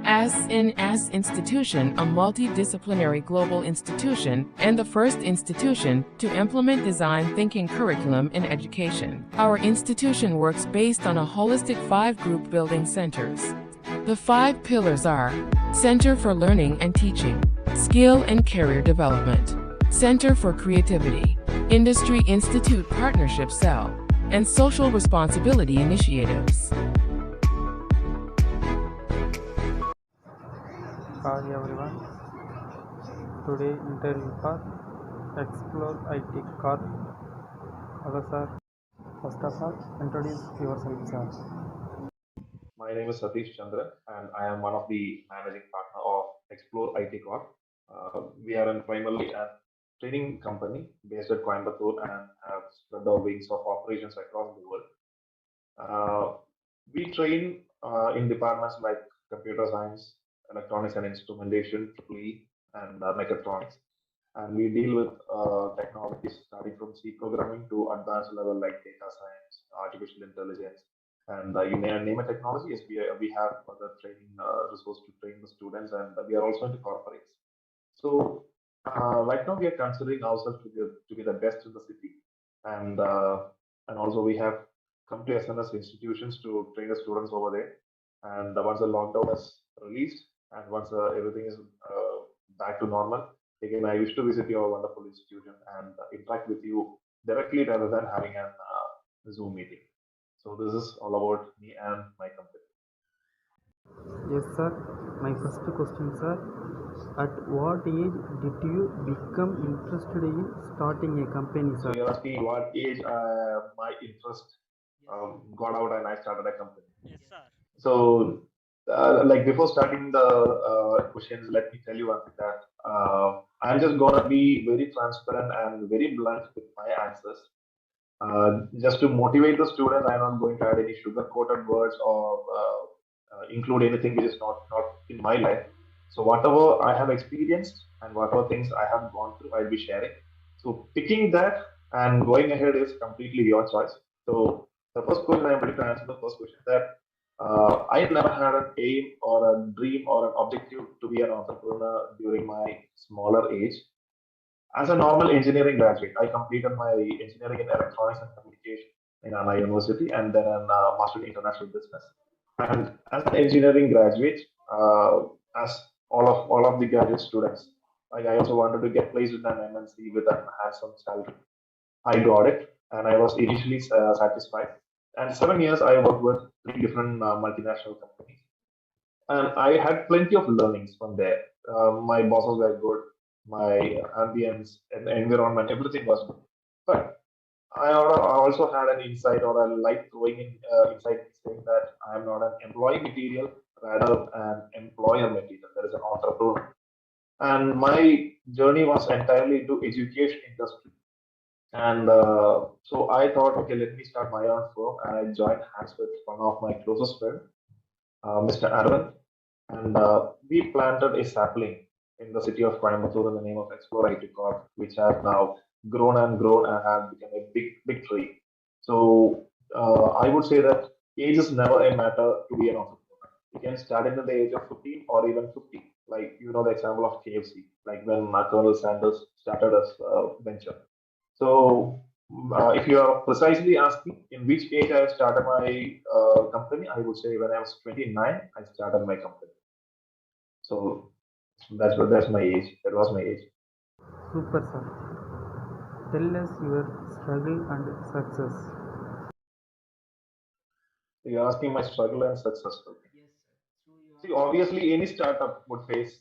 SNS institution, a multidisciplinary global institution, and the first institution to implement design thinking curriculum in education. Our institution works based on a holistic 5-group building centers. The 5 pillars are Center for Learning and Teaching, Skill and Career Development, Center for Creativity, Industry Institute Partnership Cell, and Social Responsibility Initiatives. Hi everyone. Today interview for Explore IT Corp. Hello sir. First of all, introduce yourself, sir. My name is Satish Chandra, and I am one of the managing partner of Explore IT Corp. We are primarily a training company based at Coimbatore and have spread our wings of operations across the world. We train in departments like computer science, electronics and instrumentation, EE, and mechatronics. And we deal with technologies starting from C programming to advanced level like data science, artificial intelligence, and you may name a technology. Yes, we have the training resource to train the students, and we are also into corporates. So right now we are considering ourselves to be the best in the city, and also we have come to SNS institutions to train the students over there. And once the lockdown is released, and once everything is back to normal, again I wish to visit your wonderful institution and interact with you directly rather than having a Zoom meeting. So this is all about me and my company. Yes sir. My first question, sir. At what age did you become interested in starting a company, sir? So you're asking what age my interest got out and I started a company. Yes, sir. So like before starting the questions, let me tell you one thing that I'm just gonna be very transparent and very blunt with my answers. Just to motivate the students, I'm not going to add any sugar-coated words or include anything which is not in my life. So whatever I have experienced and whatever things I have gone through, I'll be sharing. So picking that and going ahead is completely your choice. So the first question I'm ready to answer the first question that I never had an aim or a dream or an objective to be an entrepreneur during my smaller age. As a normal engineering graduate, I completed my engineering in electronics and communication in Anna University and then a master in international business. And as an engineering graduate, as all of the graduate students, like I also wanted to get placed in an MNC with a handsome salary. I got it, and I was initially satisfied. And 7 years I worked with 3 different multinational companies, and I had plenty of learnings from there. My bosses were good, my ambience and environment, everything was good. But I also had an insight or a light throwing in insight saying that I am not an employee material, rather an employer material. There is an entrepreneur, and my journey was entirely into education industry. And so I thought, okay, let me start my own firm, and I joined hands with one of my closest friends, Mr. Arvind, and we planted a sapling in the city of Coimbatore in the name of Explore IT Corp, which has now grown and grown and have become a big tree. So I would say that age is never a matter to be an entrepreneur. You can start at the age of 15 or even 50, like you know the example of KFC, like when Colonel Sanders started his venture. So, if you are precisely asking in which age I started my company, I would say when I was 29, I started my company. So that's my age. That was my age. Super, sir. Tell us your struggle and success. You're asking my struggle and success. See, obviously, any startup would face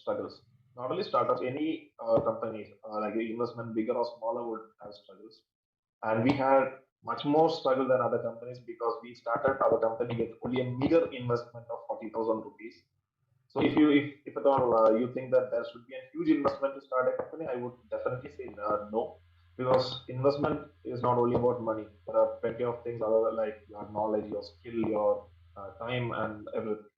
struggles. Not only startups, any companies, like the investment, bigger or smaller, would have struggles. And we had much more struggle than other companies because we started our company with only a meager investment of 40,000 rupees. So if at all you think that there should be a huge investment to start a company, I would definitely say no, because investment is not only about money. There are plenty of things other like your knowledge, your skill, your time, and everything.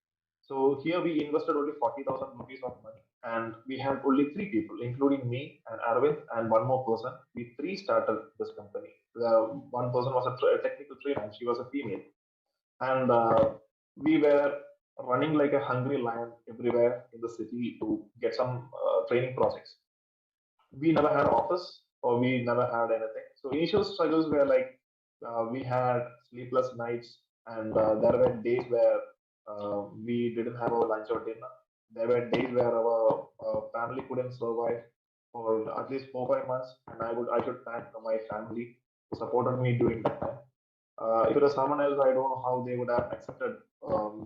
So here we invested only 40,000 rupees of money, and we had only 3 people, including me and Arvind and one more person. We 3 started this company. One person was a technical trainer, and she was a female, and we were running like a hungry lion everywhere in the city to get some training projects. We never had office or we never had anything. So initial struggles were like we had sleepless nights, and there were days where we didn't have our lunch or dinner. There were days where our family couldn't survive for at least 4 5 months, and I should thank my family who supported me during that time. If it was someone else, I don't know how they would have accepted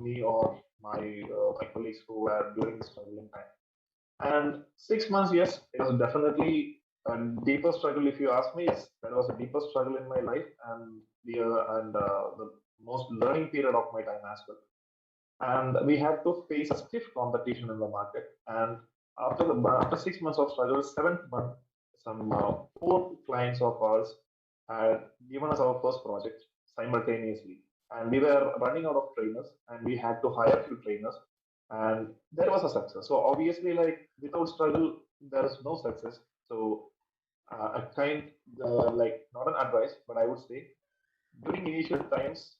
me or my colleagues who were during this struggling time. And 6 months, yes, it was definitely a deeper struggle. If you ask me, yes, that was a deeper struggle in my life, and the most learning period of my time as well. And we had to face a stiff competition in the market. And after 6 months of struggle, seventh month, some four clients of ours had given us our first project simultaneously, and we were running out of trainers, and we had to hire a few trainers, and there was a success. So obviously, like without struggle, there is no success. So a kind like not an advice, but I would say during initial times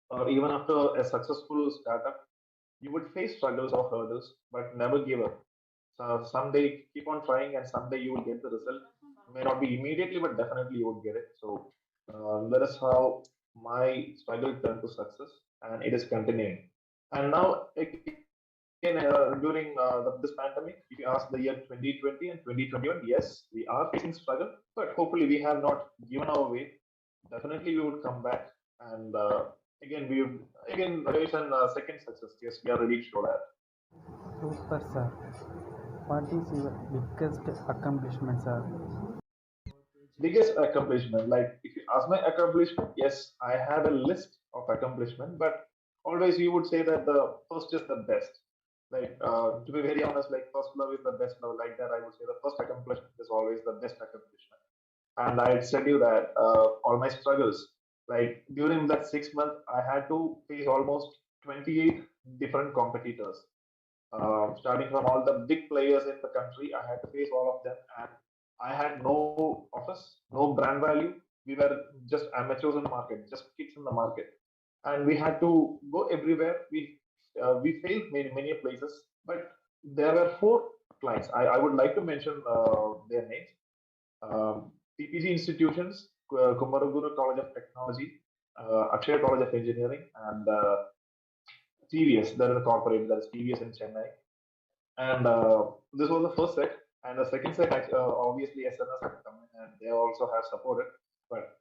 or even after a successful startup, you would face struggles or hurdles, but never give up. So someday keep on trying, and someday you will get the result. May not be immediately, but definitely you would get it. So that is how my struggle turned to success, and it is continuing. And now again, during this pandemic, if you ask the year 2020 and 2021, yes, we are facing struggle, but hopefully we have not given our way. Definitely we would come back, and again we would again raise an second success. Yes, we are ready to show that. Super, sir. What is your biggest accomplishment, sir? Biggest accomplishment, like if you ask my accomplishment, yes, I had a list of accomplishment, but always you would say that the first is the best. Like to be very honest, like first love is the best love, like that I would say the first accomplishment is always the best accomplishment. And I said you that all my struggles, like during that 6 month, I had to face almost 28 different competitors, starting from all the big players in the country. I had to face all of them, and I had no office, no brand value. We were just amateurs in the market, just kids in the market, and we had to go everywhere. We failed many places, but there were four clients. I would like to mention their names. PPG institutions, Kumaraguru College of Technology, Akshaya College of Engineering, and TVS. There is a corporate, that is TVS in Chennai. And this was the first set. And the second set, obviously, SNS had come in and they also have supported. But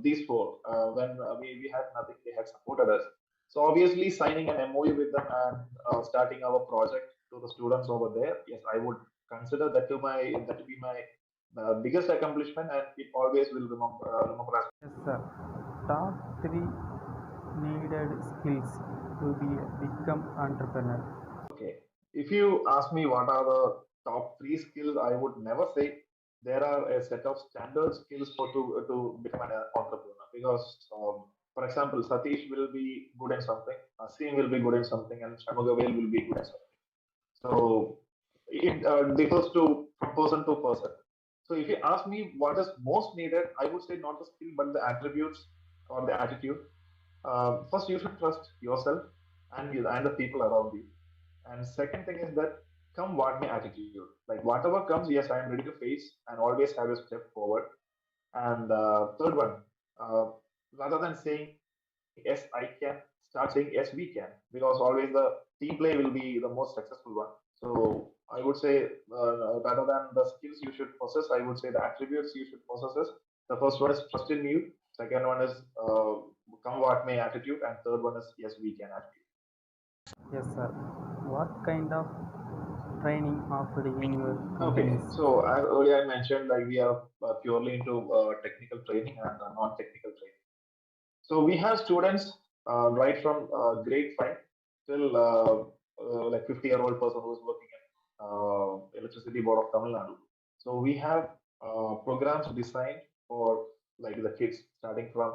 these four, when we had nothing, they had supported us. So obviously, signing an MOU with them and starting our project to the students over there, yes, I would consider that to be my biggest accomplishment, and it always will remember as. Yes, sir. Top three needed skills to be become entrepreneur. Okay. If you ask me what are the top three skills, I would never say there are a set of standard skills for to become an entrepreneur. Because, for example, Satish will be good in something, Asim will be good in something, and Shamagavel will be good in something. So it differs to from person to person. So if you ask me what is most needed, I would say not the skill but the attributes or the attitude. First, you should trust yourself and the people around you. And second thing is that come what may attitude. Like whatever comes, yes, I am ready to face and always have a step forward. And third one, uh, rather than saying yes, I can, start saying yes, we can, because always the team play will be the most successful one. So I would say rather than the skills you should possess, I would say the attributes you should possess. The first one is trust in you. Second one is come what may attitude, and third one is yes, we can attitude. Yes, sir. What kind of training offered in your Okay, companies? so earlier I mentioned like we are purely into technical training and non-technical training. So we have students right from grade 5 till like 50-year-old person who is working in electricity board of Tamil Nadu. So we have programs designed for like the kids starting from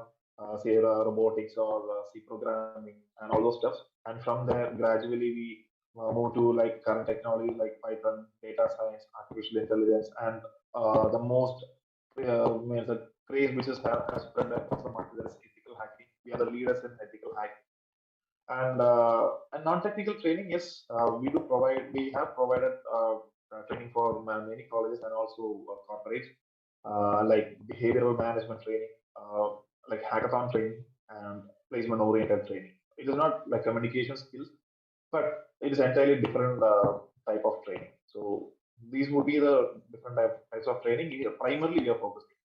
say robotics or C programming and all those stuff. And from there gradually we move to like current technology like Python, data science, artificial intelligence, and the most means the craze which has spread across the market is ethical hacking. We are the leaders in ethical hacking. And non-technical training, yes, we have provided training for many colleges and also corporates, like behavioral management training, like hackathon training, and placement-oriented training. It is not like communication skills, but it is entirely different type of training. So these would be the different types of training. Primarily, we are focusing.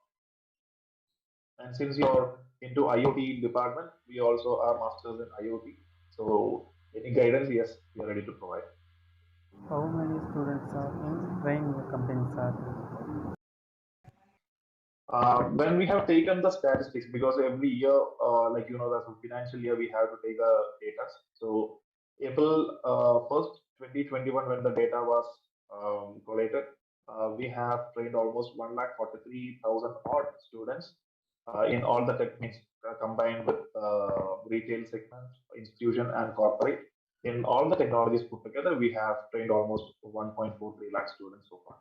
And since you're into IoT department, we also are masters in IoT. So any guidance, yes, we are ready to provide. How many students are in train your company, sir? When we have taken the statistics, because every year, like that's a financial year, we have to take the data. So April 1st, 2021, when the data was collated, we have trained almost 1,43,000 odd students in all the techniques combined with retail segment, institution, and corporate. In all the technologies put together, we have trained almost 1.43 lakh students so far.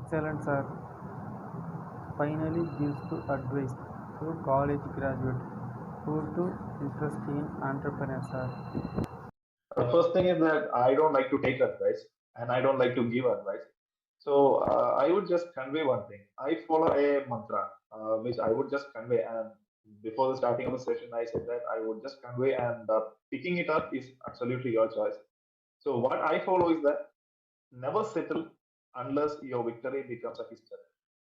Excellent, sir. Finally, gives to advice to college graduate who to interest in entrepreneurs, sir. The first thing is that I don't like to take advice and I don't like to give advice. So I would just convey one thing. I follow a mantra, which I would just convey. And before the starting of the session, I said that I would just convey, and picking it up is absolutely your choice. So what I follow is that never settle unless your victory becomes a history.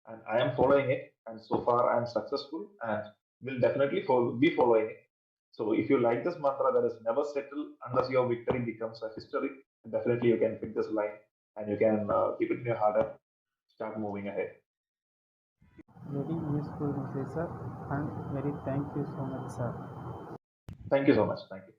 And I am following it, and so far I am successful, and will definitely be following it. So if you like this mantra, that is never settle unless your victory becomes a history, definitely you can pick this line and you can keep it in your heart and start moving ahead. Very useful message, sir, and very thank you so much, sir. Thank you so much. Thank you.